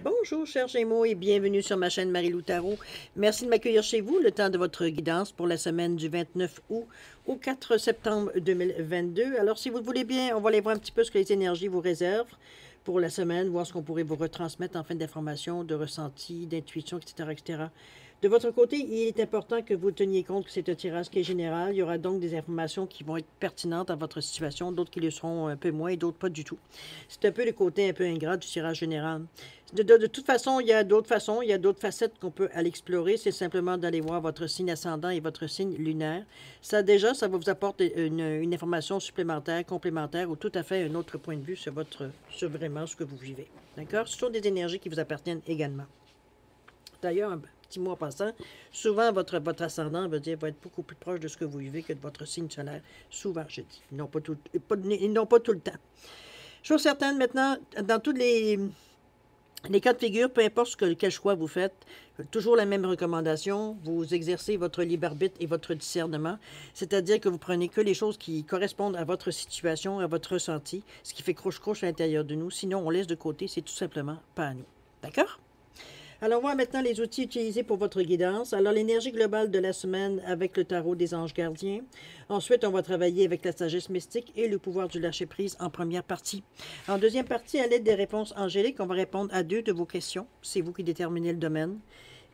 Bonjour, chers Gémeaux, et bienvenue sur ma chaîne Marie-Lou Tarot. Merci de m'accueillir chez vous, le temps de votre guidance pour la semaine du 29 août au 4 septembre 2022. Alors, si vous le voulez bien, on va aller voir un petit peu ce que les énergies vous réservent pour la semaine, voir ce qu'on pourrait vous retransmettre en fin d'informations, de ressentis, d'intuition, etc., etc. De votre côté, il est important que vous teniez compte que c'est un tirage qui est général. Il y aura donc des informations qui vont être pertinentes à votre situation, d'autres qui le seront un peu moins et d'autres pas du tout. C'est un peu le côté un peu ingrat du tirage général. De toute façon, il y a d'autres façons, il y a d'autres facettes qu'on peut aller explorer. C'est simplement d'aller voir votre signe ascendant et votre signe lunaire. Ça, déjà, ça va vous apporter une information supplémentaire, complémentaire ou tout à fait un autre point de vue sur vraiment ce que vous vivez. D'accord? Ce sont des énergies qui vous appartiennent également. D'ailleurs, un petit mot en passant, souvent votre ascendant va être beaucoup plus proche de ce que vous vivez que de votre signe solaire. Souvent, je dis. Ils n'ont pas tout le temps. Chose certaine, maintenant, dans tous les cas de figure, peu importe quel choix vous faites, toujours la même recommandation, vous exercez votre libre arbitre et votre discernement, c'est-à-dire que vous prenez que les choses qui correspondent à votre situation, à votre ressenti, ce qui fait croche-croche à l'intérieur de nous, sinon on laisse de côté, c'est tout simplement pas à nous. D'accord? Alors, on voit maintenant les outils utilisés pour votre guidance. Alors, l'énergie globale de la semaine avec le tarot des anges gardiens. Ensuite, on va travailler avec la sagesse mystique et le pouvoir du lâcher-prise en première partie. En deuxième partie, à l'aide des réponses angéliques, on va répondre à 2 de vos questions. C'est vous qui déterminez le domaine.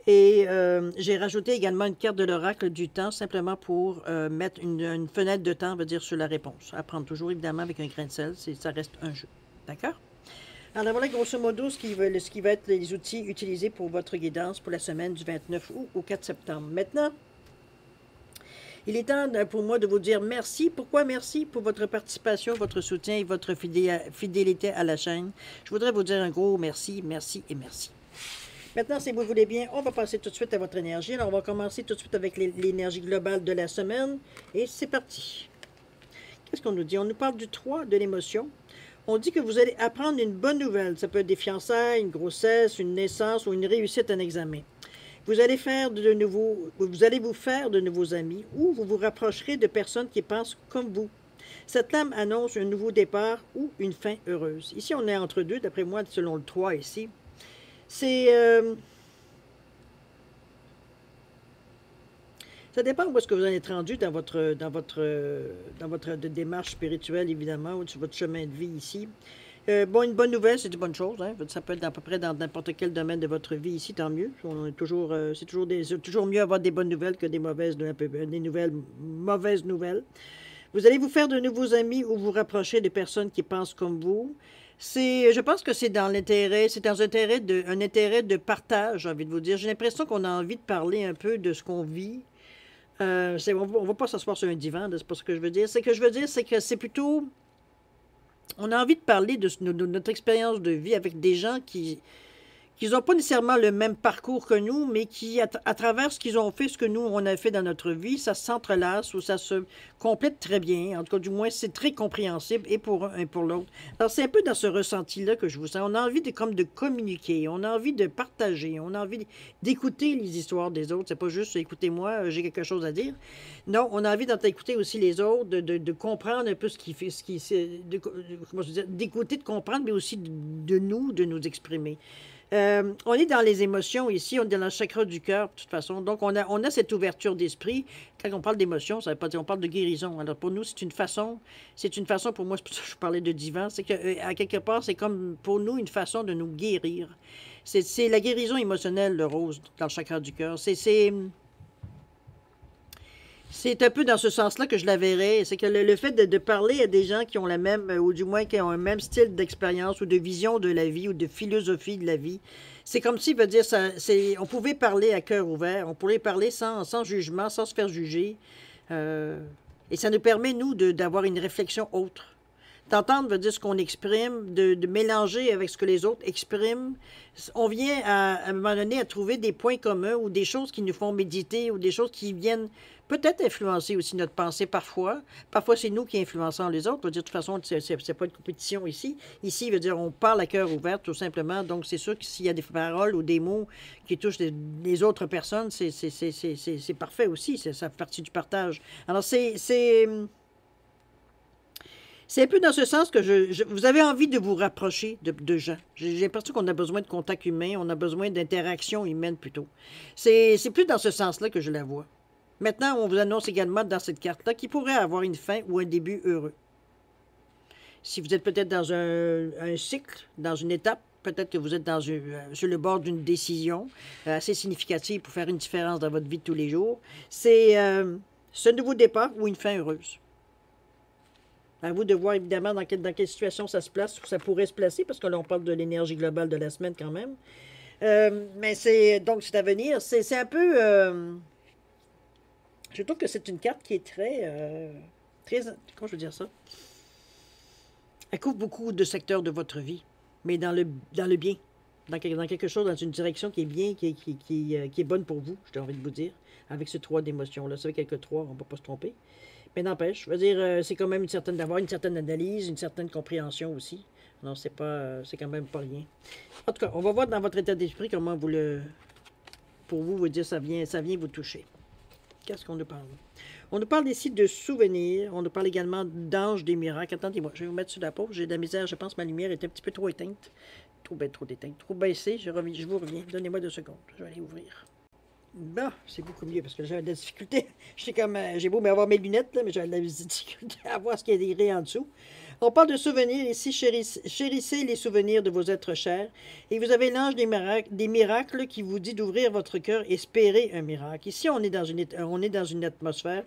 Et j'ai rajouté également une carte de l'oracle du temps, simplement pour mettre une fenêtre de temps, veut dire, sur la réponse. À prendre toujours, évidemment, avec un grain de sel. Ça reste un jeu. D'accord? Alors voilà grosso modo ce qui va être les outils utilisés pour votre guidance pour la semaine du 29 août au 4 septembre. Maintenant, il est temps pour moi de vous dire merci. Pourquoi merci pour votre participation, votre soutien et votre fidélité à la chaîne. Je voudrais vous dire un gros merci, merci et merci. Maintenant, si vous voulez bien, on va passer tout de suite à votre énergie. Alors, on va commencer tout de suite avec l'énergie globale de la semaine. Et c'est parti. Qu'est-ce qu'on nous dit? On nous parle du 3, de l'émotion. On dit que vous allez apprendre une bonne nouvelle. Ça peut être des fiançailles, une grossesse, une naissance ou une réussite à un examen. Vous allez vous faire de nouveaux amis ou vous vous rapprocherez de personnes qui pensent comme vous. Cette lame annonce un nouveau départ ou une fin heureuse. Ici, on est entre deux, d'après moi, selon le 3 ici. C'est... ça dépend où est-ce que vous en êtes rendu dans votre démarche spirituelle, évidemment, ou sur votre chemin de vie ici. Bon, une bonne nouvelle, c'est une bonne chose. Hein? Ça peut être à peu près dans n'importe quel domaine de votre vie ici, tant mieux. C'est toujours mieux avoir des bonnes nouvelles que des mauvaises nouvelles. Vous allez vous faire de nouveaux amis ou vous rapprocher des personnes qui pensent comme vous. Je pense que c'est dans l'intérêt, c'est dans un intérêt de partage, j'ai envie de vous dire. J'ai l'impression qu'on a envie de parler un peu de ce qu'on vit. On ne va pas s'asseoir sur un divan, c'est pas ce que je veux dire. C'est que c'est plutôt... On a envie de parler de notre expérience de vie avec des gens qui n'ont pas nécessairement le même parcours que nous, mais qui, à travers ce qu'ils ont fait, ce que nous, on a fait dans notre vie, ça s'entrelace ou ça se complète très bien. En tout cas, du moins, c'est très compréhensible et pour un et pour l'autre. Alors, c'est un peu dans ce ressenti-là que je vous sens. On a envie de communiquer, on a envie de partager, on a envie d'écouter les histoires des autres. C'est pas juste écoutez-moi, j'ai quelque chose à dire. Non, on a envie d'écouter aussi les autres, de comprendre un peu ce qui fait, comment je veux dire, d'écouter, de comprendre, mais aussi de nous exprimer. On est dans les émotions ici, on est dans le chakra du cœur, de toute façon. Donc, on a cette ouverture d'esprit. Quand on parle d'émotion, ça veut pas dire, on parle de guérison. Alors, pour nous, c'est une façon pour moi, c'est pour ça que je parlais de divin, c'est qu'à quelque part, c'est comme pour nous une façon de nous guérir. C'est la guérison émotionnelle, le rose, dans le chakra du cœur. C'est un peu dans ce sens-là que je la verrais. C'est que le fait de parler à des gens qui ont la même, ou du moins qui ont un même style d'expérience ou de vision de la vie ou de philosophie de la vie, c'est comme si, veut dire, on pouvait parler à cœur ouvert, on pourrait parler sans jugement, sans se faire juger. Euh, et ça nous permet, nous, d'avoir une réflexion autre. D'entendre veut dire ce qu'on exprime, de mélanger avec ce que les autres expriment. On vient à un moment donné à trouver des points communs ou des choses qui nous font méditer ou des choses qui viennent peut-être influencer aussi notre pensée parfois. Parfois, c'est nous qui influençons les autres. On va dire, de toute façon, c'est pas une compétition ici. Ici, veut dire, on parle à cœur ouvert, tout simplement. Donc, c'est sûr que s'il y a des paroles ou des mots qui touchent les autres personnes, c'est parfait aussi. Ça fait partie du partage. Alors, C'est un peu dans ce sens que vous avez envie de vous rapprocher de gens. J'ai l'impression qu'on a besoin de contact humain, on a besoin d'interaction humaine plutôt. C'est plus dans ce sens-là que je la vois. Maintenant, on vous annonce également dans cette carte-là qu'il pourrait avoir une fin ou un début heureux. Si vous êtes peut-être dans un cycle, dans une étape, peut-être que vous êtes sur le bord d'une décision assez significative pour faire une différence dans votre vie de tous les jours, c'est ce nouveau départ ou une fin heureuse. À vous de voir évidemment dans quelle situation ça se place ou ça pourrait se placer, parce que là, on parle de l'énergie globale de la semaine quand même. Mais donc, c'est à venir. C'est un peu... je trouve que c'est une carte qui est très... Comment je veux dire ça? Elle couvre beaucoup de secteurs de votre vie, mais dans le bien. Dans quelque chose, dans une direction qui est bien, qui est bonne pour vous, j'ai envie de vous dire, avec ce 3 d'émotions-là. Ça fait quelques 3, on ne va pas se tromper. Mais n'empêche, je veux dire, c'est quand même d'avoir une certaine analyse, une certaine compréhension aussi. Non, c'est quand même pas rien. En tout cas, on va voir dans votre état d'esprit comment pour vous dire, ça vient vous toucher. Qu'est-ce qu'on nous parle? On nous parle ici de souvenirs. On nous parle également d'anges des miracles. Attendez-moi, je vais vous mettre sur la pause. J'ai de la misère, je pense que ma lumière est un petit peu trop éteinte. Trop éteinte, trop baissée. Je vous reviens. Donnez-moi 2 secondes. Je vais aller ouvrir. Bon, c'est beaucoup mieux parce que j'avais de la difficulté. J'ai beau avoir mes lunettes, là, mais j'avais de la difficulté à voir ce qu'il y a écrit en dessous. On parle de souvenirs ici. Chérissez les souvenirs de vos êtres chers. Et vous avez l'ange des miracles qui vous dit d'ouvrir votre cœur, espérer un miracle. Ici, on est dans une atmosphère.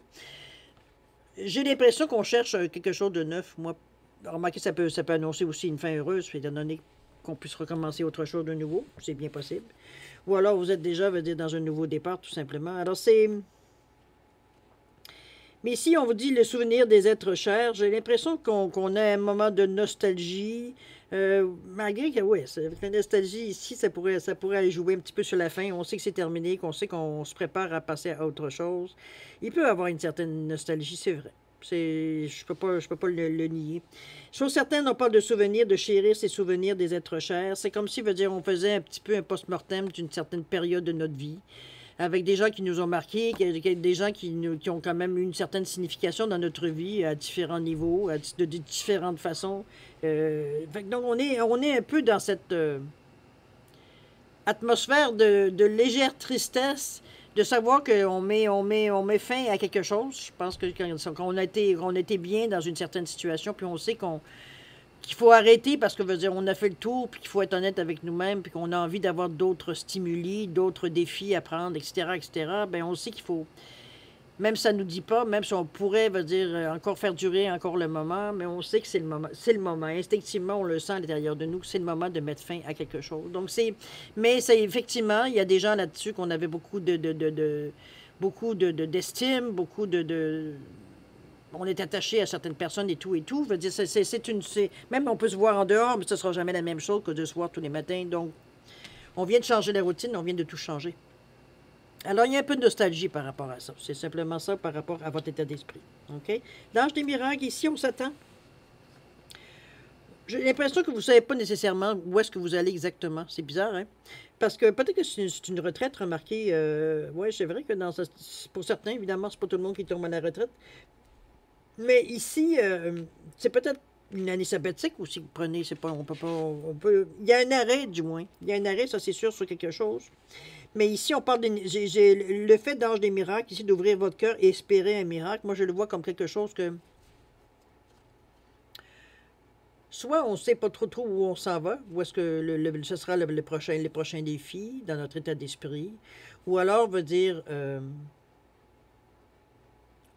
J'ai l'impression qu'on cherche quelque chose de neuf. Moi, remarquez, ça peut annoncer aussi une fin heureuse, étant donné qu'on puisse recommencer autre chose de nouveau. C'est bien possible. Ou alors vous êtes déjà, dans un nouveau départ, tout simplement. Alors c'est... Mais ici, on vous dit le souvenir des êtres chers. J'ai l'impression qu'on a un moment de nostalgie. Malgré que, oui, avec la nostalgie ici, ça pourrait aller jouer un petit peu sur la fin. On sait que c'est terminé, qu'on sait qu'on se prépare à passer à autre chose. Il peut y avoir une certaine nostalgie, c'est vrai. Je peux pas le nier. Chose certaine, on parle de souvenirs, de chérir ces souvenirs des êtres chers. C'est comme si, on faisait un petit peu un post-mortem d'une certaine période de notre vie, avec des gens qui nous ont marqués, des gens qui ont quand même eu une certaine signification dans notre vie à différents niveaux, de différentes façons. Donc, on est un peu dans cette atmosphère de légère tristesse, de savoir qu'on met fin à quelque chose. Je pense qu'on a été bien dans une certaine situation, puis on sait qu'il faut arrêter parce que on a fait le tour, puis qu'il faut être honnête avec nous-mêmes, puis qu'on a envie d'avoir d'autres stimuli, d'autres défis à prendre, etc., etc. Ben on sait qu'il faut, même si ça ne nous dit pas, même si on pourrait, encore faire durer encore le moment, mais on sait que c'est le moment. C'est le moment. Instinctivement, on le sent à l'intérieur de nous que c'est le moment de mettre fin à quelque chose. Donc mais c'est effectivement, il y a des gens là-dessus qu'on avait beaucoup d'estime, beaucoup on est attaché à certaines personnes et tout et tout. Même on peut se voir en dehors, mais ce ne sera jamais la même chose que de se voir tous les matins. Donc, on vient de changer la routine, on vient de tout changer. Alors, il y a un peu de nostalgie par rapport à ça. C'est simplement ça par rapport à votre état d'esprit. OK? L'ange des miracles, ici, on s'attend. J'ai l'impression que vous ne savez pas nécessairement où est-ce que vous allez exactement. C'est bizarre, hein? Parce que peut-être que c'est une retraite, remarquez. Oui, c'est vrai que pour certains, évidemment, c'est pas tout le monde qui tombe à la retraite. Mais ici, c'est peut-être une année sabbatique aussi que vous prenez. C'est pas, il y a un arrêt, du moins. Il y a un arrêt, ça c'est sûr, sur quelque chose. Mais ici, on parle j'ai le fait d'ange des miracles, ici, d'ouvrir votre cœur et espérer un miracle. Moi, je le vois comme quelque chose que... Soit on ne sait pas trop où on s'en va, où est-ce que ce sera les prochains défis dans notre état d'esprit. Ou alors,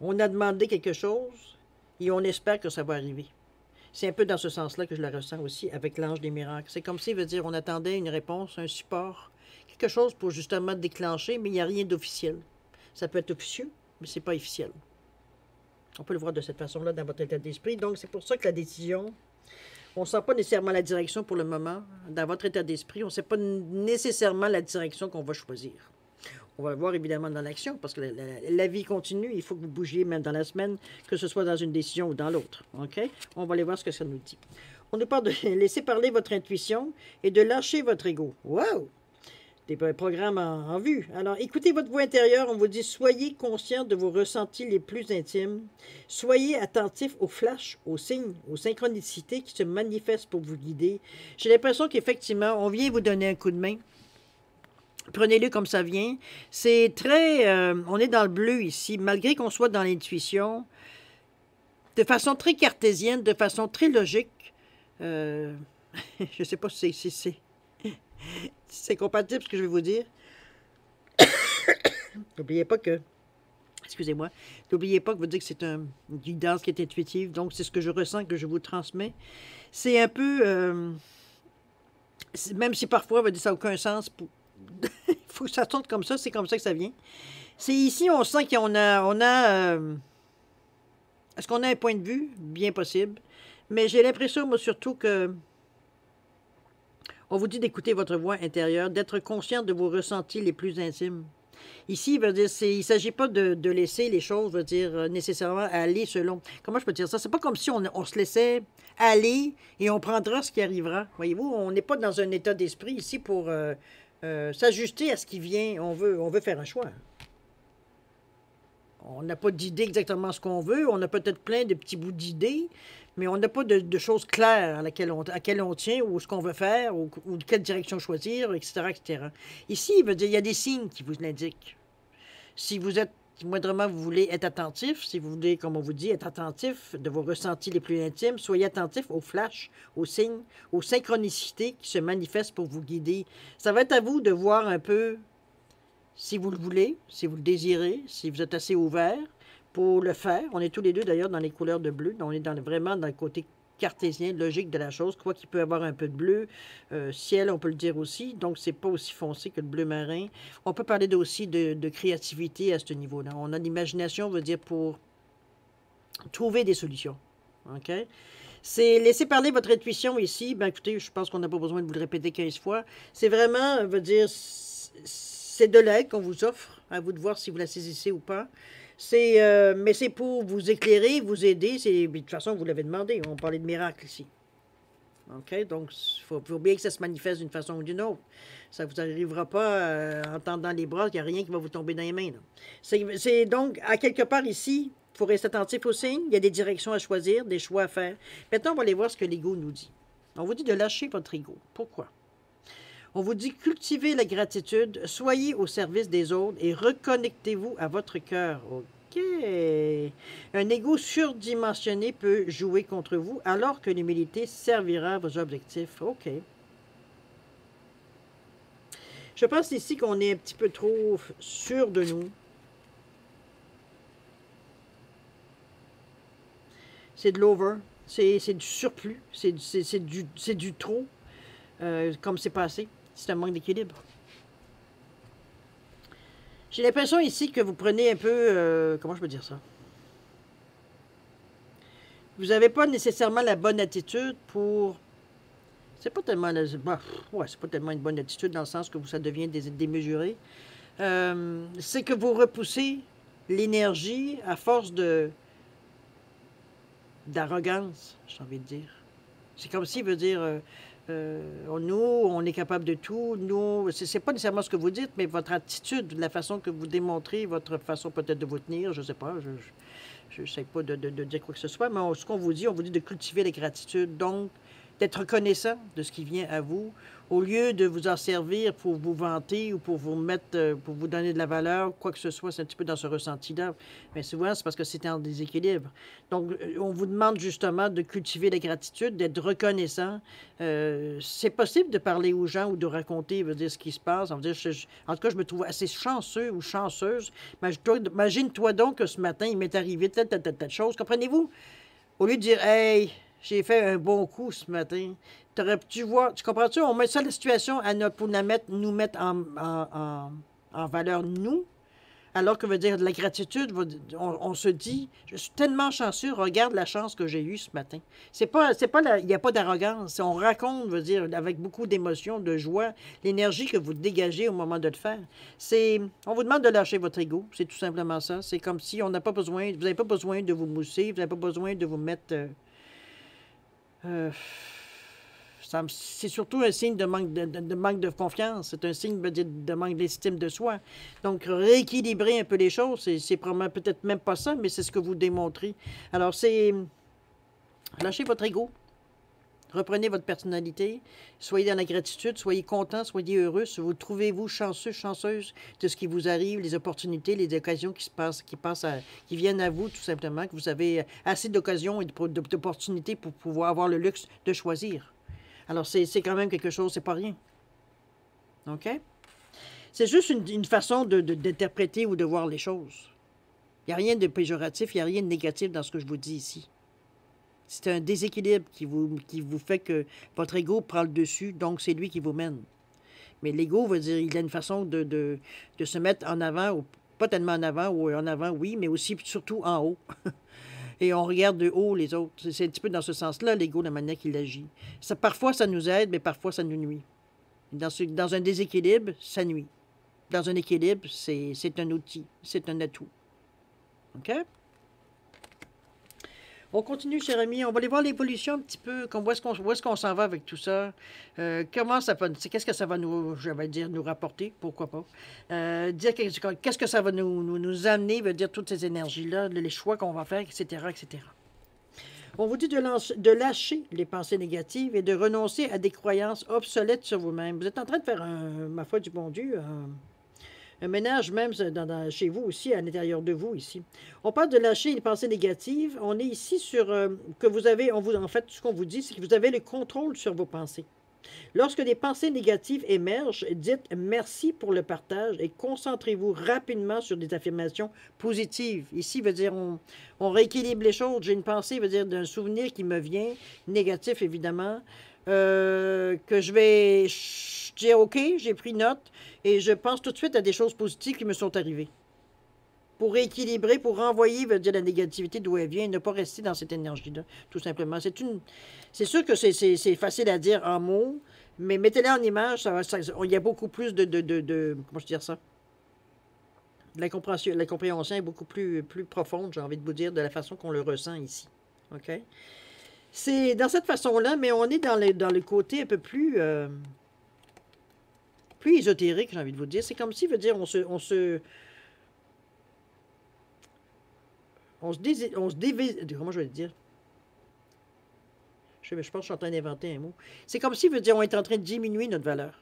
on a demandé quelque chose et on espère que ça va arriver. C'est un peu dans ce sens-là que je la ressens aussi avec l'ange des miracles. C'est comme si, on attendait une réponse, un support, quelque chose pour justement déclencher, mais il n'y a rien d'officiel. Ça peut être officieux, mais ce n'est pas officiel. On peut le voir de cette façon-là dans votre état d'esprit. Donc, c'est pour ça que la décision, on ne sent pas nécessairement la direction pour le moment. Dans votre état d'esprit, on ne sait pas nécessairement la direction qu'on va choisir. On va le voir évidemment dans l'action, parce que la vie continue. Il faut que vous bougiez même dans la semaine, que ce soit dans une décision ou dans l'autre. OK? On va aller voir ce que ça nous dit. On nous parle de laisser parler votre intuition et de lâcher votre ego. Wow! des programmes en vue. Alors, écoutez votre voix intérieure. On vous dit, soyez conscient de vos ressentis les plus intimes. Soyez attentif aux flashs, aux signes, aux synchronicités qui se manifestent pour vous guider. J'ai l'impression qu'effectivement, on vient vous donner un coup de main. Prenez-le comme ça vient. C'est très... on est dans le bleu ici, malgré qu'on soit dans l'intuition, de façon très cartésienne, de façon très logique. Je ne sais pas si c'est compatible ce que je vais vous dire. N'oubliez pas que... Excusez-moi. N'oubliez pas que vous dites que c'est une guidance qui est intuitive. Donc, c'est ce que je ressens, que je vous transmets. C'est un peu... même si parfois, ça n'a aucun sens... Il faut que ça tourne comme ça, c'est comme ça que ça vient. C'est ici, on sent qu'on a est-ce qu'on a un point de vue? Bien possible. Mais j'ai l'impression, moi, surtout que on vous dit d'écouter votre voix intérieure, d'être conscient de vos ressentis les plus intimes. Ici, il ne s'agit pas de laisser les choses, nécessairement aller selon... Comment je peux dire ça? C'est pas comme si on se laissait aller et on prendra ce qui arrivera. Voyez-vous, on n'est pas dans un état d'esprit ici pour... s'ajuster à ce qui vient, on veut faire un choix. On n'a pas d'idée exactement ce qu'on veut, on a peut-être plein de petits bouts d'idées, mais on n'a pas de choses claires à laquelle on tient, ou ce qu'on veut faire, ou quelle direction choisir, etc., etc. Ici, il y a des signes qui vous l'indiquent. Si vous êtes, moindrement, vous voulez être attentif, si vous voulez, comme on vous dit, être attentif de vos ressentis les plus intimes, soyez attentif aux flashs, aux signes, aux synchronicités qui se manifestent pour vous guider. Ça va être à vous de voir un peu, si vous le voulez, si vous le désirez, si vous êtes assez ouvert pour le faire. On est tous les deux d'ailleurs dans les couleurs de bleu, on est vraiment dans le côté cartésien, logique de la chose, quoi qu'il peut avoir un peu de bleu, ciel, on peut le dire aussi, donc c'est pas aussi foncé que le bleu marin. On peut parler aussi de créativité à ce niveau-là. On a l'imagination, on veut dire, pour trouver des solutions. OK? C'est laisser parler votre intuition ici. Ben écoutez, je pense qu'on n'a pas besoin de vous le répéter 15 fois. C'est vraiment, c'est de l'aide qu'on vous offre, à vous de voir si vous la saisissez ou pas. Mais c'est pour vous éclairer, vous aider. De toute façon, vous l'avez demandé. On parlait de miracles ici. OK? Donc, il faut bien que ça se manifeste d'une façon ou d'une autre. Ça ne vous arrivera pas en tendant les bras, qu'il n'y a rien qui va vous tomber dans les mains. C'est donc, à quelque part ici, il faut rester attentif aux signes. Il y a des directions à choisir, des choix à faire. Maintenant, on va aller voir ce que l'ego nous dit. On vous dit de lâcher votre ego. Pourquoi? On vous dit cultivez la gratitude, soyez au service des autres et reconnectez-vous à votre cœur. OK. Un ego surdimensionné peut jouer contre vous alors que l'humilité servira à vos objectifs. OK. Je pense ici qu'on est un petit peu trop sûr de nous. C'est de l'over. C'est du surplus. C'est du trop. Comme c'est passé. C'est un manque d'équilibre. J'ai l'impression ici que vous prenez un peu... comment je peux dire ça? Vous n'avez pas nécessairement la bonne attitude pour... C'est pas tellement... c'est pas tellement une bonne attitude dans le sens que ça devient démesuré. C'est que vous repoussez l'énergie à force d'arrogance, j'ai envie de dire. C'est comme si, veut dire... nous, on est capable de tout. Nous, c'est pas nécessairement ce que vous dites, mais votre attitude, la façon que vous démontrez, votre façon peut-être de vous tenir, je ne sais pas, je ne sais pas de dire quoi que ce soit, mais ce qu'on vous dit, on vous dit de cultiver la gratitude, donc d'être reconnaissant de ce qui vient à vous, au lieu de vous en servir pour vous vanter ou pour vous mettre, pour vous donner de la valeur, quoi que ce soit, c'est un petit peu dans ce ressenti-là. Mais souvent, c'est parce que c'est en déséquilibre. Donc, on vous demande justement de cultiver la gratitude, d'être reconnaissant. C'est possible de parler aux gens ou de raconter, dire ce qui se passe. En tout cas, je me trouve assez chanceux ou chanceuse. Imagine-toi donc que ce matin, il m'est arrivé telle chose. Comprenez-vous? Au lieu de dire, hey, j'ai fait un bon coup ce matin. Tu vois, tu comprends-tu? On met ça la situation pour nous mettre en valeur, nous. Alors que veut dire de la gratitude, on se dit, je suis tellement chanceux, regarde la chance que j'ai eue ce matin. Il n'y a pas d'arrogance. On raconte, veut dire, avec beaucoup d'émotion, de joie, l'énergie que vous dégagez au moment de le faire. On vous demande de lâcher votre ego, c'est tout simplement ça. C'est comme si vous n'avez pas besoin de vous mousser, vous n'avez pas besoin de vous mettre... C'est surtout un signe de manque de confiance. C'est un signe de manque d'estime de soi. Donc, rééquilibrer un peu les choses, c'est probablement peut-être même pas ça, mais c'est ce que vous démontrez. Alors, c'est lâchez votre ego. Reprenez votre personnalité, soyez dans la gratitude, soyez content, soyez heureux. Vous trouvez-vous chanceux, chanceuse de ce qui vous arrive, les opportunités, les occasions qui viennent à vous, tout simplement, que vous avez assez d'occasions et d'opportunités pour pouvoir avoir le luxe de choisir. Alors, c'est quand même quelque chose, c'est pas rien. OK? C'est juste une façon d'interpréter ou de voir les choses. Il n'y a rien de péjoratif, il n'y a rien de négatif dans ce que je vous dis ici. C'est un déséquilibre qui vous fait que votre ego prend le dessus, donc c'est lui qui vous mène. Mais l'ego veut dire il a une façon de se mettre en avant, ou pas tellement en avant, ou en avant, oui, mais aussi surtout en haut. Et on regarde de haut les autres. C'est un petit peu dans ce sens-là, l'ego, la manière qu'il agit. Parfois, ça nous aide, mais parfois, ça nous nuit. Dans un déséquilibre, ça nuit. Dans un équilibre, c'est un outil, c'est un atout. OK? On continue, cher ami. On va aller voir l'évolution un petit peu. Où est-ce qu'on s'en va avec tout ça? Comment ça va... Qu'est-ce que ça va nous... Je vais dire nous rapporter, pourquoi pas. Dire qu'est-ce que ça va nous amener, veut dire toutes ces énergies-là, les choix qu'on va faire, etc., etc. On vous dit de lâcher les pensées négatives et de renoncer à des croyances obsolètes sur vous-même. Vous êtes en train de faire, ma foi du bon Dieu, un ménage même chez vous aussi, à l'intérieur de vous ici. On parle de lâcher les pensées négatives. On est ici sur que vous avez, en fait, ce qu'on vous dit, c'est que vous avez le contrôle sur vos pensées. Lorsque des pensées négatives émergent, dites merci pour le partage et concentrez-vous rapidement sur des affirmations positives. Ici, veut dire, on rééquilibre les choses. J'ai une pensée, veut dire, d'un souvenir qui me vient, négatif évidemment, que je vais dire, OK, j'ai pris note et je pense tout de suite à des choses positives qui me sont arrivées. Pour rééquilibrer, pour renvoyer, veut dire, la négativité d'où elle vient et ne pas rester dans cette énergie-là, tout simplement. C'est sûr que c'est facile à dire en mots, mais mettez-les en image, il y a beaucoup plus comment je dire ça? La compréhension est beaucoup plus profonde, j'ai envie de vous dire, de la façon qu'on le ressent ici. OK? C'est dans cette façon-là, mais on est dans le côté un peu plus ésotérique, j'ai envie de vous dire. C'est comme si, veut dire, on se comment je vais le dire? Je pense que je suis en train d'inventer un mot. C'est comme si, veut dire, on est en train de diminuer notre valeur.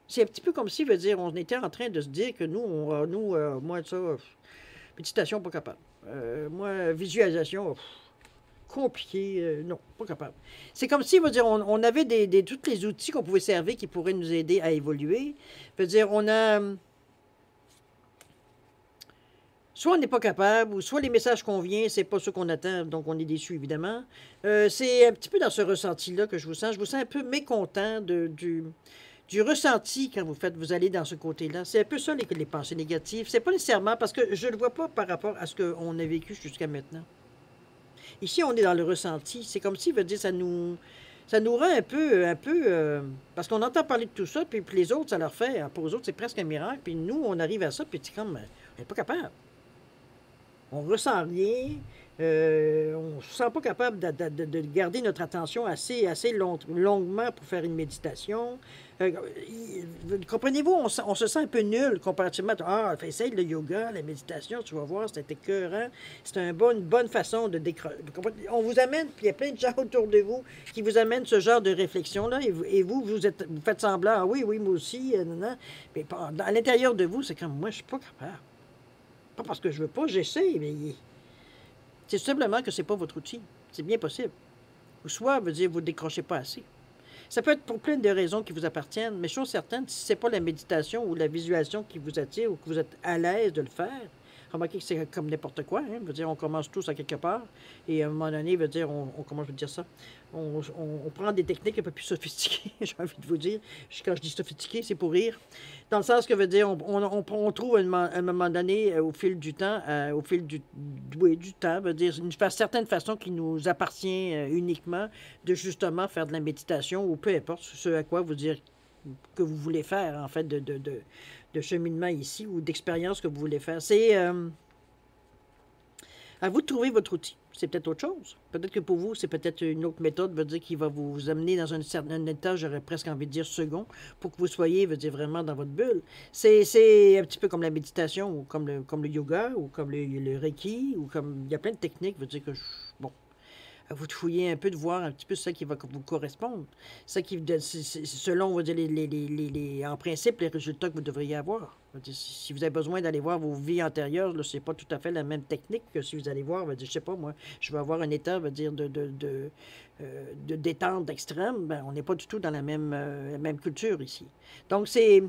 C'est un petit peu comme si, veut dire, on était en train de se dire que moi, ça, méditation, pas capable. Moi, visualisation, compliqué, non, pas capable. C'est comme si, veut dire, on avait tous les outils qu'on pouvait servir qui pourraient nous aider à évoluer. Veut dire, on a... Soit on n'est pas capable, ou soit les messages qu'on vient, c'est pas ce qu'on attend, donc on est déçu, évidemment. C'est un petit peu dans ce ressenti-là que je vous sens. Je vous sens un peu mécontent du ressenti quand vous allez dans ce côté-là. C'est un peu ça, les pensées négatives. C'est pas nécessairement, parce que je ne le vois pas par rapport à ce qu'on a vécu jusqu'à maintenant. Ici, on est dans le ressenti. C'est comme si, veut dire, ça nous rend un peu parce qu'on entend parler de tout ça, puis les autres, ça leur fait, pour eux autres, c'est presque un miracle, puis nous, on arrive à ça, puis c'est comme, on n'est pas capable. On ne ressent rien, on ne se sent pas capable de garder notre attention assez longuement pour faire une méditation. Comprenez-vous, on se sent un peu nul comparativement à essaye le yoga, la méditation, tu vas voir, c'est écœurant. C'est une bonne façon de décrocher. On vous amène, puis il y a plein de gens autour de vous qui vous amènent ce genre de réflexion-là, et vous faites semblant, ah oui, moi aussi, non. Mais à l'intérieur de vous, c'est comme, moi, je ne suis pas capable. Pas parce que je veux pas, j'essaie, mais c'est simplement que c'est pas votre outil. C'est bien possible. Ou soit, veut dire, vous ne décrochez pas assez. Ça peut être pour plein de raisons qui vous appartiennent, mais chose certaine, si ce n'est pas la méditation ou la visualisation qui vous attire ou que vous êtes à l'aise de le faire, remarquez que c'est comme n'importe quoi. Hein, veut dire, on commence tous à quelque part. Et à un moment donné, veut dire, comment je veux dire ça? On prend des techniques un peu plus sophistiquées, j'ai envie de vous dire. Quand je dis sophistiqué, c'est pour rire. Dans le sens que, veut dire, on trouve à un moment donné, au fil du temps, du temps, veut dire, une certaine façon qui nous appartient uniquement, de justement faire de la méditation ou peu importe ce à quoi vous dire que vous voulez faire, en fait, de cheminement ici ou d'expérience que vous voulez faire. C'est À vous de trouver votre outil. C'est peut-être autre chose. Peut-être que pour vous, c'est peut-être une autre méthode, veut dire, qui va vous amener dans un certain état, j'aurais presque envie de dire second, pour que vous soyez, veut dire, vraiment dans votre bulle. C'est un petit peu comme la méditation, ou comme le yoga, ou comme le Reiki, ou comme... Il y a plein de techniques, veut dire que... Bon, à vous de fouiller un peu, de voir un petit peu ça qui va vous correspondre. Ça qui, selon, on va dire, en principe, les résultats que vous devriez avoir. Dire, si vous avez besoin d'aller voir vos vies antérieures, ce n'est pas tout à fait la même technique que si vous allez voir, dire, je sais pas, moi, je vais avoir un état, dire, de détente extrême, ben, on n'est pas du tout dans la même culture ici. Donc, c'est...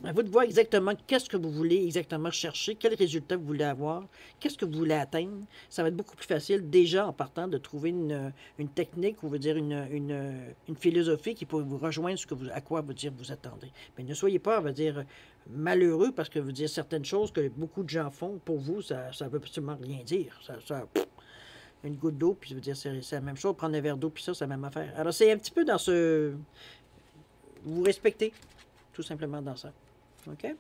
À vous de voir exactement qu'est-ce que vous voulez exactement chercher, quel résultat vous voulez avoir, qu'est-ce que vous voulez atteindre. Ça va être beaucoup plus facile déjà en partant de trouver une technique ou veut dire une philosophie qui peut vous rejoindre à quoi veut dire vous attendez. Mais ne soyez pas, veut dire, malheureux parce que veut dire certaines choses que beaucoup de gens font pour vous, ça ne veut absolument rien dire. Une goutte d'eau, puis veut dire c'est la même chose, prendre un verre d'eau, puis ça, c'est la même affaire. Alors c'est un petit peu dans ce... Vous respectez, tout simplement dans ça. OK?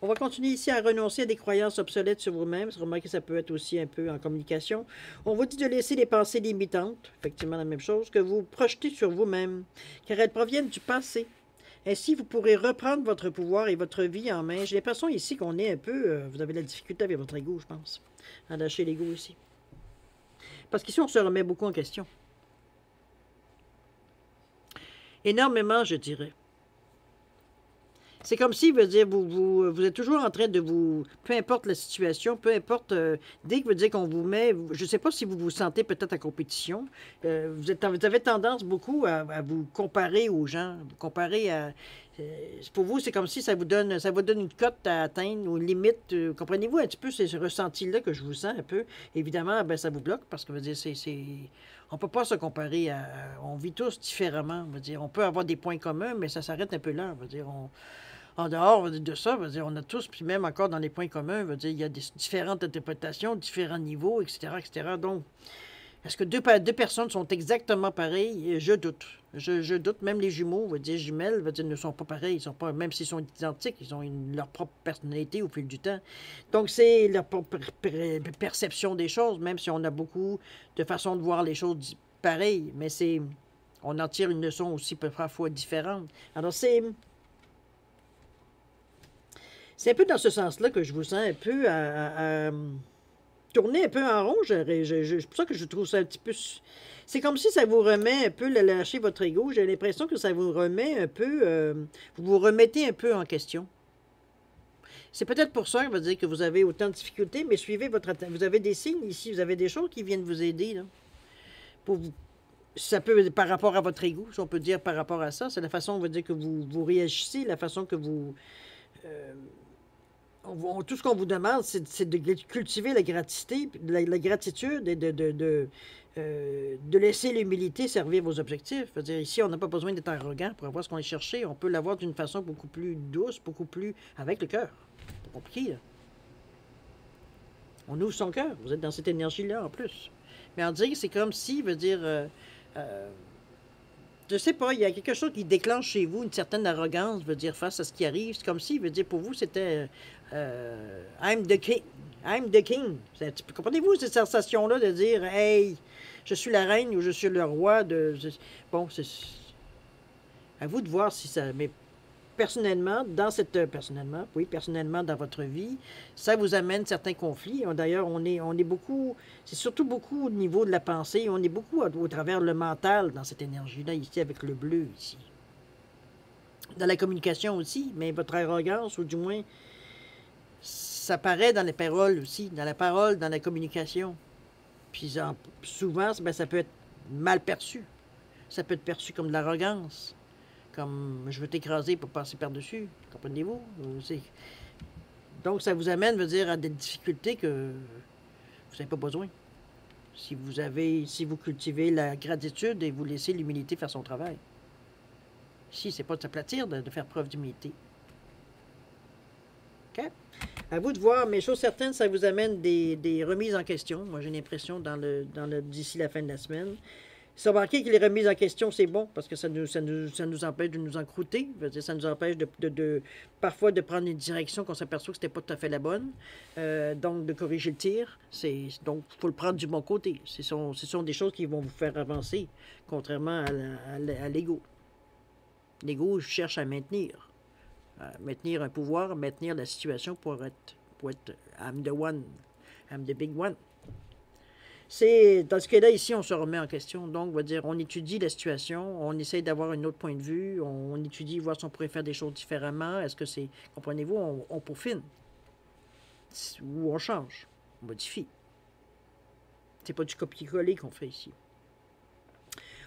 On va continuer ici à renoncer à des croyances obsolètes sur vous-même. Remarquez, ça peut être aussi un peu en communication. On vous dit de laisser les pensées limitantes, effectivement la même chose, que vous projetez sur vous-même, car elles proviennent du passé. Ainsi, vous pourrez reprendre votre pouvoir et votre vie en main. J'ai l'impression ici qu'on est un peu... vous avez de la difficulté avec votre ego, je pense, à lâcher l'ego ici. Parce qu'ici, on se remet beaucoup en question. Énormément, je dirais. C'est comme si, veut dire, vous êtes toujours en train de vous... Peu importe la situation, peu importe... dès que veut dire qu'on vous met... Je ne sais pas si vous vous sentez peut-être en compétition. Vous avez tendance beaucoup à vous comparer aux gens, vous comparer à... pour vous, c'est comme si ça vous donne une cote à atteindre ou une limite. Comprenez-vous un petit peu ce ressenti-là que je vous sens un peu? Évidemment, ben, ça vous bloque parce que, veut dire, on ne peut pas se comparer on vit tous différemment. Veut dire, on peut avoir des points communs, mais ça s'arrête un peu là. Veut dire, en dehors de ça, veut dire, on a tous, puis même encore dans les points communs, veut dire, il y a différentes interprétations, différents niveaux, etc., etc. Donc, est-ce que deux personnes sont exactement pareilles? Je doute. Je doute. Même les jumeaux, veut dire, jumelles, veut dire, ne sont pas pareils. Ils sont pas, même s'ils sont identiques, ils ont leur propre personnalité au fil du temps. Donc, c'est leur propre perception des choses, même si on a beaucoup de façons de voir les choses pareilles. Mais on en tire une leçon aussi parfois différente. Alors, c'est un peu dans ce sens-là que je vous sens un peu à tourner un peu en rond. C'est pour ça que je trouve ça un petit peu... C'est comme si ça vous remet un peu, lâcher votre ego. J'ai l'impression que ça vous remet un peu... vous vous remettez un peu en question. C'est peut-être pour ça, on va dire, que vous avez autant de difficultés, mais suivez votre... Vous avez des signes ici, vous avez des choses qui viennent vous aider, là. Pour vous... Ça peut, par rapport à votre ego, si on peut dire par rapport à ça, c'est la façon, on va dire, que vous réagissez, la façon que vous... tout ce qu'on vous demande, c'est de cultiver la gratitude, et de laisser l'humilité servir vos objectifs. Je veux dire, ici, on n'a pas besoin d'être arrogant pour avoir ce qu'on est cherché. On peut l'avoir d'une façon beaucoup plus douce, beaucoup plus avec le cœur. C'est pas compliqué, là. On ouvre son cœur. Vous êtes dans cette énergie-là, en plus. Mais en dire, c'est comme si, veut dire... je sais pas, il y a quelque chose qui déclenche chez vous une certaine arrogance, veut dire, face à ce qui arrive. C'est comme si, veut dire, pour vous, c'était I'm the king. I'm the king. Comprenez-vous cette sensation-là de dire, hey, je suis la reine ou je suis le roi de... Bon, c'est à vous de voir si ça... Mais personnellement, personnellement, dans votre vie, ça vous amène certains conflits. D'ailleurs, on est beaucoup, c'est surtout beaucoup au niveau de la pensée, on est beaucoup au travers le mental dans cette énergie-là, ici, avec le bleu, ici. Dans la communication aussi, mais votre arrogance, ou du moins, ça paraît dans les paroles aussi, dans la parole, dans la communication. Puis souvent, ben, ça peut être mal perçu. Ça peut être perçu comme de l'arrogance. Comme je veux t'écraser pour passer par-dessus. Comprenez-vous? Donc, ça vous amène, veut dire, à des difficultés que vous n'avez pas besoin. Si vous cultivez la gratitude et vous laissez l'humilité faire son travail. Ici, c'est pas de s'aplatir, de faire preuve d'humilité. OK? À vous de voir, mais chose certaine, ça vous amène des remises en question. Moi, j'ai l'impression d'ici la fin de la semaine. Ça remarquez que les remises en question, c'est bon parce que ça nous empêche de nous encrouter. Je veux dire, ça nous empêche parfois de prendre une direction qu'on s'aperçoit que c'était pas tout à fait la bonne. Donc, de corriger le tir. Donc, il faut le prendre du bon côté. Ce sont des choses qui vont vous faire avancer, contrairement à l'ego. L'ego cherche à maintenir un pouvoir, maintenir la situation pour être I'm the one, I'm the big one. Dans ce cas-là, ici, on se remet en question. Donc, on va dire, on étudie la situation, on essaie d'avoir un autre point de vue, on étudie, voir si on pourrait faire des choses différemment. Est-ce que c'est, comprenez-vous, on peaufine. Ou on change, on modifie. C'est pas du copier-coller qu'on fait ici.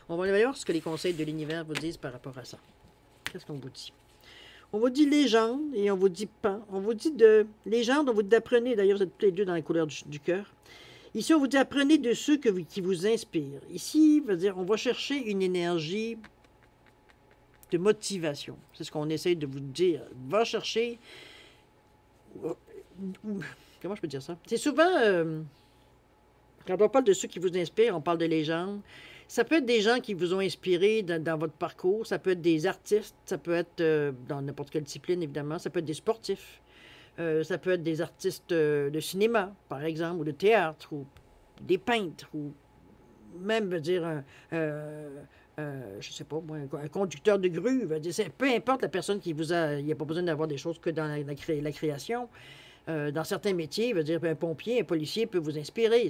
On va aller voir ce que les conseils de l'univers vous disent par rapport à ça. Qu'est-ce qu'on vous dit? On vous dit légende et on vous dit pan. On vous dit de légende, on vous dit d'apprenez. D'ailleurs, vous êtes tous les deux dans la couleur du cœur. Ici, on vous dit apprenez de ceux qui vous inspirent. Ici, on va chercher une énergie de motivation. C'est ce qu'on essaie de vous dire. Va chercher... Comment je peux dire ça? C'est souvent... quand on parle de ceux qui vous inspirent, on parle de légendes. Ça peut être des gens qui vous ont inspiré dans votre parcours. Ça peut être des artistes. Ça peut être dans n'importe quelle discipline, évidemment. Ça peut être des sportifs. Ça peut être des artistes de cinéma, par exemple, ou de théâtre, ou des peintres, ou même, je sais pas, un conducteur de grue. Peu importe la personne qui vous a... Il n'y a pas besoin d'avoir des choses que dans la création. Dans certains métiers, un pompier, un policier peut vous inspirer.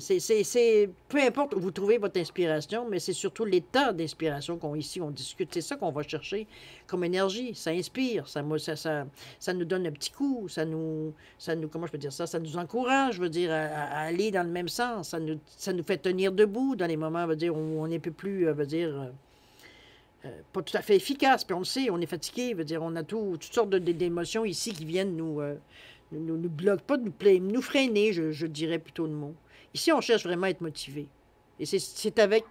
Peu importe où vous trouvez votre inspiration, mais c'est surtout l'état d'inspiration ici on discute. C'est ça qu'on va chercher comme énergie. Ça inspire, ça nous donne un petit coup, ça nous, comment je peux dire ça, ça nous encourage, à aller dans le même sens. Ça nous fait tenir debout dans les moments, où on est un peu plus, pas tout à fait efficace, puis on le sait, on est fatigué, on a toutes sortes d'émotions ici qui viennent nous bloquent, pas nous freiner, je dirais plutôt le mot. Ici, on cherche vraiment à être motivé. Et c'est avec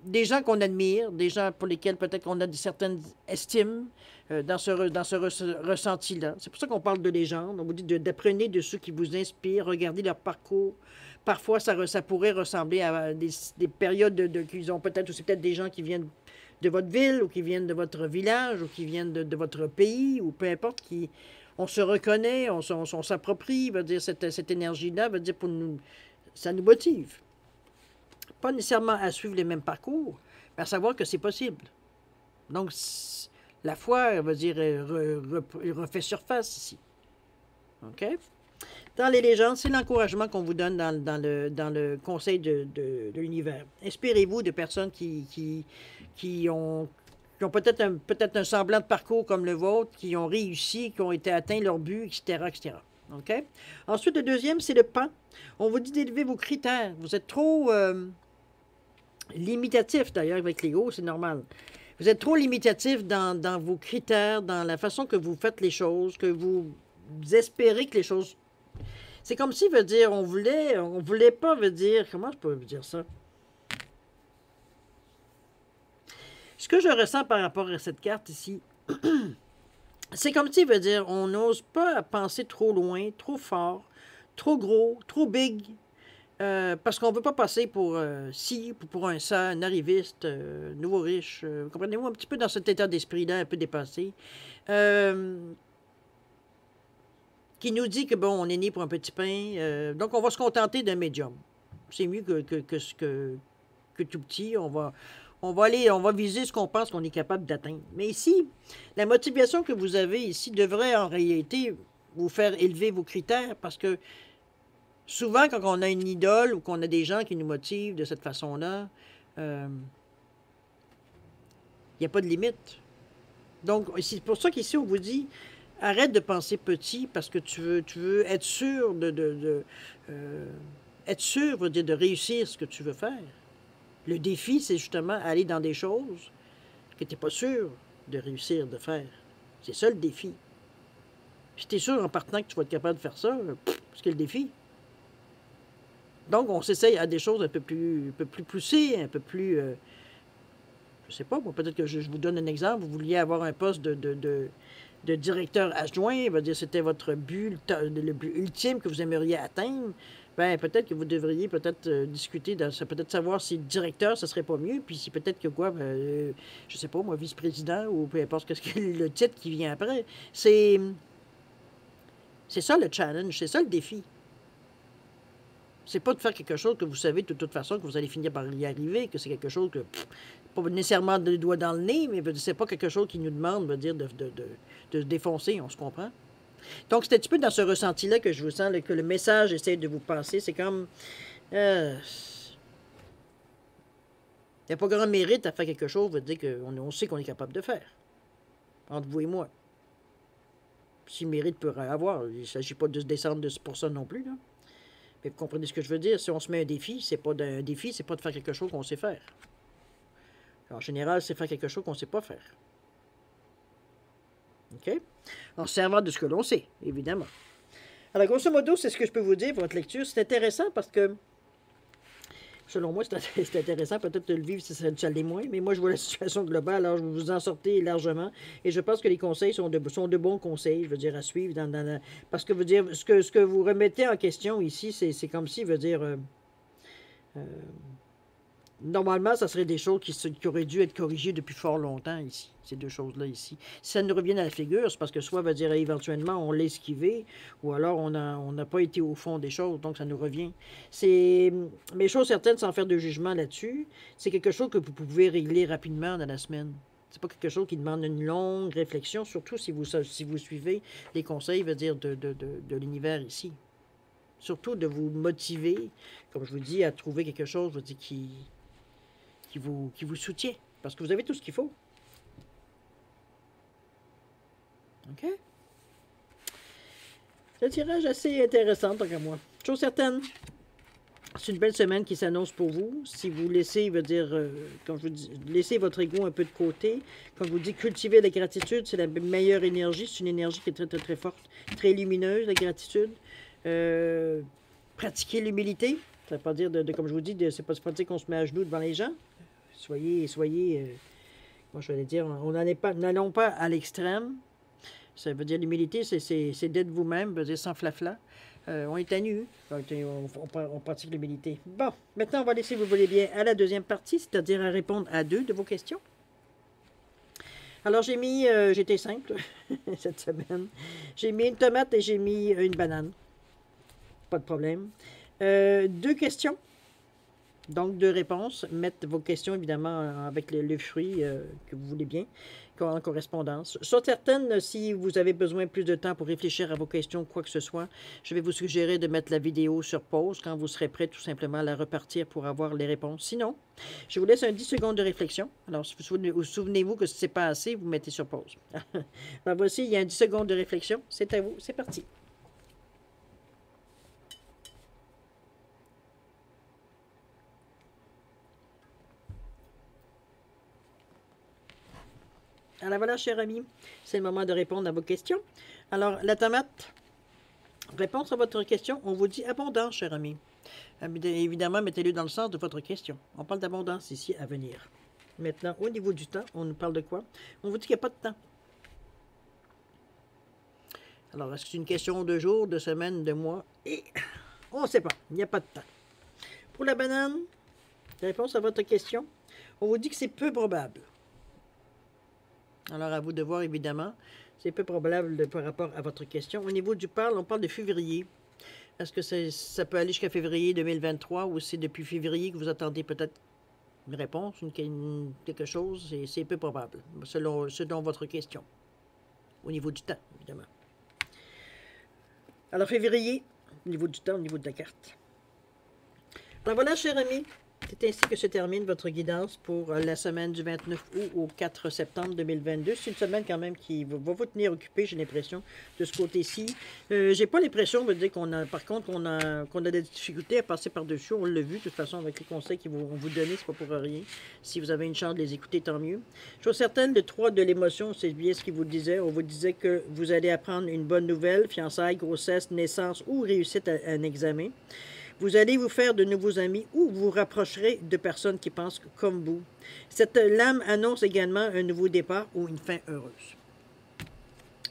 des gens qu'on admire, des gens pour lesquels peut-être qu'on a une certaine estime dans ce ressenti-là. C'est pour ça qu'on parle de légende. On vous dit d'apprenez de ceux qui vous inspirent, regardez leur parcours. Parfois, ça pourrait ressembler à des périodes qu'ils ont peut-être, ou c'est peut-être des gens qui viennent de votre ville, ou qui viennent de votre village, ou qui viennent de votre pays, ou peu importe, on se reconnaît, on s'approprie, cette énergie-là, ça nous motive. Pas nécessairement à suivre les mêmes parcours, mais à savoir que c'est possible. Donc, la foi, refait surface ici. OK? Dans les légendes, c'est l'encouragement qu'on vous donne dans le conseil de l'univers. Inspirez-vous de personnes qui ont peut-être un semblant de parcours comme le vôtre, qui ont réussi, qui ont été atteints leur but, etc., etc. OK? Ensuite, le deuxième, c'est le pan. On vous dit d'élever vos critères. Vous êtes trop limitatif, d'ailleurs, avec l'ego, c'est normal. Vous êtes trop limitatif dans vos critères, dans la façon que vous faites les choses, que vous espérez que les choses... C'est comme si, on voulait pas, comment je peux vous dire ça? Ce que je ressens par rapport à cette carte ici, c'est comme si, on n'ose pas penser trop loin, trop fort, trop gros, trop big, parce qu'on ne veut pas passer pour pour un ça, un arriviste, nouveau riche, comprenez-vous, un petit peu dans cet état d'esprit-là, un peu dépassé, qui nous dit que, bon, on est né pour un petit pain, donc on va se contenter d'un médium. C'est mieux que tout petit, on va viser ce qu'on pense qu'on est capable d'atteindre. Mais ici, la motivation que vous avez ici devrait en réalité vous faire élever vos critères parce que souvent, quand on a une idole ou qu'on a des gens qui nous motivent de cette façon-là, il n'y a pas de limite. Donc, c'est pour ça qu'ici, on vous dit, arrête de penser petit parce que tu veux être sûr de réussir ce que tu veux faire. Le défi, c'est justement aller dans des choses que tu n'es pas sûr de réussir de faire. C'est ça le défi. Si tu es sûr en partant que tu vas être capable de faire ça, c'est le défi. Donc, on s'essaye à des choses un peu plus poussées, un peu plus... je sais pas, peut-être que je vous donne un exemple. Vous vouliez avoir un poste de directeur adjoint, c'était votre but, le but ultime que vous aimeriez atteindre. ben peut-être que vous devriez peut-être discuter, peut-être savoir si directeur, ce serait pas mieux, puis si peut-être que quoi, je sais pas, moi, vice-président, ou peu importe ce que le titre qui vient après. C'est ça le challenge, c'est ça le défi. C'est pas de faire quelque chose que vous savez de toute façon que vous allez finir par y arriver, que c'est quelque chose que, pas nécessairement de doigt dans le nez, mais c'est pas quelque chose qui nous demande, dire, de se défoncer, on se comprend. Donc, c'est un petit peu dans ce ressenti-là que je vous sens, là, que le message essaie de vous passer. C'est comme... il n'y a pas grand mérite à faire quelque chose, veut dire qu'on sait qu'on est capable de faire. Entre vous et moi. Si mérite peut avoir, il ne s'agit pas de se descendre de pour ça non plus, là. Mais vous comprenez ce que je veux dire? Si on se met un défi, c'est pas un défi, c'est pas de faire quelque chose qu'on sait faire. En général, c'est faire quelque chose qu'on ne sait pas faire. OK? En servant de ce que l'on sait, évidemment. Alors, grosso modo, c'est ce que je peux vous dire pour votre lecture. C'est intéressant parce que, selon moi, c'est intéressant. Peut-être de le vivre si ça l'est moins, mais moi, je vois la situation globale. Alors, je vais vous en sortir largement. Et je pense que les conseils sont de bons conseils, je veux dire, à suivre. Parce que, ce que vous remettez en question ici, c'est comme si, normalement, ça serait des choses qui auraient dû être corrigées depuis fort longtemps ici, ces deux choses-là ici. Si ça nous revient à la figure, c'est parce que soit, éventuellement, on l'a esquivé, ou alors on n'a pas été au fond des choses, donc ça nous revient. Mais chose certaine, sans faire de jugement là-dessus, c'est quelque chose que vous pouvez régler rapidement dans la semaine. C'est pas quelque chose qui demande une longue réflexion, surtout si vous suivez les conseils, de l'univers ici. Surtout de vous motiver, comme je vous dis, à trouver quelque chose, qui vous soutient. Parce que vous avez tout ce qu'il faut. OK? C'est un tirage assez intéressant, tant qu'à moi. Chose certaine, c'est une belle semaine qui s'annonce pour vous. Si vous laissez, comme je vous dis, laissez votre ego un peu de côté. Comme je vous dis, cultiver la gratitude, c'est la meilleure énergie. C'est une énergie qui est très, très, très forte, très lumineuse, la gratitude. Pratiquer l'humilité. Ça ne veut pas dire, comme je vous dis, c'est pas dire qu'on se met à genoux devant les gens. Soyez, moi je vais dire, n'allons pas à l'extrême. Ça veut dire l'humilité, c'est d'être vous-même, veut dire sans flafla. On est à nu, on pratique l'humilité. Bon, maintenant on va laisser, vous voulez bien, à la deuxième partie, c'est-à-dire à répondre à 2 de vos questions. Alors j'étais simple cette semaine. J'ai mis une tomate et j'ai mis une banane. Pas de problème. 2 questions. Donc, 2 réponses. Mettez vos questions, évidemment, avec le fruit que vous voulez bien, en correspondance. Soit certaine, si vous avez besoin plus de temps pour réfléchir à vos questions, quoi que ce soit, je vais vous suggérer de mettre la vidéo sur pause quand vous serez prêt, tout simplement, à la repartir pour avoir les réponses. Sinon, je vous laisse un 10 secondes de réflexion. Alors, si vous souvenez-vous que ce n'est pas assez, vous mettez sur pause. Alors, voici, il y a un 10 secondes de réflexion. C'est à vous. C'est parti. Alors voilà, cher ami, c'est le moment de répondre à vos questions. Alors, la tomate, réponse à votre question, on vous dit abondance, cher ami. Évidemment, mettez-le dans le sens de votre question. On parle d'abondance ici à venir. Maintenant, au niveau du temps, on nous parle de quoi? On vous dit qu'il n'y a pas de temps. Alors, est-ce que c'est une question de jours, de semaines, de mois? Et on ne sait pas, il n'y a pas de temps. Pour la banane, réponse à votre question, on vous dit que c'est peu probable. Alors, à vous de voir, évidemment. C'est peu probable par rapport à votre question. Au niveau du on parle de février. Est-ce que ça peut aller jusqu'à février 2023 ou c'est depuis février que vous attendez peut-être une réponse, quelque chose? C'est peu probable, selon votre question. Au niveau du temps, évidemment. Alors, février, au niveau du temps, au niveau de la carte. Alors voilà, cher ami. C'est ainsi que se termine votre guidance pour la semaine du 29 août au 4 septembre 2022. C'est une semaine quand même qui va vous tenir occupé, j'ai l'impression, de ce côté-ci. J'ai pas l'impression de dire par contre, qu'on a des difficultés à passer par-dessus. On l'a vu, de toute façon, avec les conseils qu'ils vont vous donner, c'est pas pour rien. Si vous avez une chance de les écouter, tant mieux. Chose certaine, le 3 de l'émotion, c'est bien ce qu'il vous disait. On vous disait que vous allez apprendre une bonne nouvelle, fiançailles, grossesse, naissance ou réussite à un examen. Vous allez vous faire de nouveaux amis ou vous rapprocherez de personnes qui pensent comme vous. Cette lame annonce également un nouveau départ ou une fin heureuse.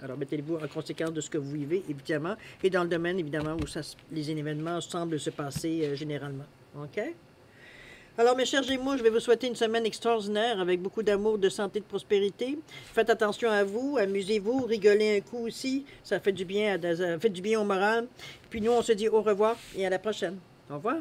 Alors, mettez-vous en conséquence de ce que vous vivez, évidemment, et dans le domaine, évidemment, où les événements semblent se passer généralement. OK? Alors, mes chers Gémeaux, je vais vous souhaiter une semaine extraordinaire avec beaucoup d'amour, de santé, de prospérité. Faites attention à vous, amusez-vous, rigolez un coup aussi. Ça fait du bien, ça fait du bien au moral. Puis nous, on se dit au revoir et à la prochaine. Au revoir.